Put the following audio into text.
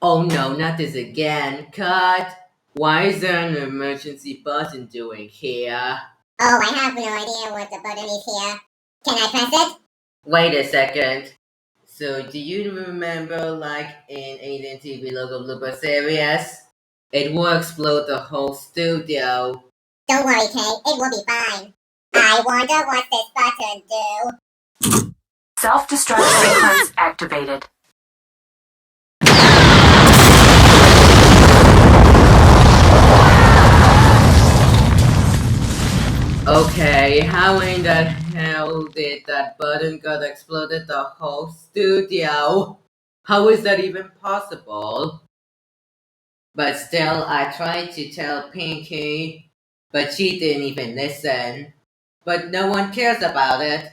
Oh no, not this again. Cut! Why is there an emergency button doing here? Oh, I have no idea what the button is here. Can I press it? Wait a second. So, do you remember, like in Alien TV logo blooper series? It will explode the whole studio. Don't worry, Kay. It will be fine. I wonder what this button do. Self-destruct sequence activated. Okay, how in the hell did that button got exploded the whole studio? How is that even possible? But still, I tried to tell Pinky, but she didn't even listen. But no one cares about it.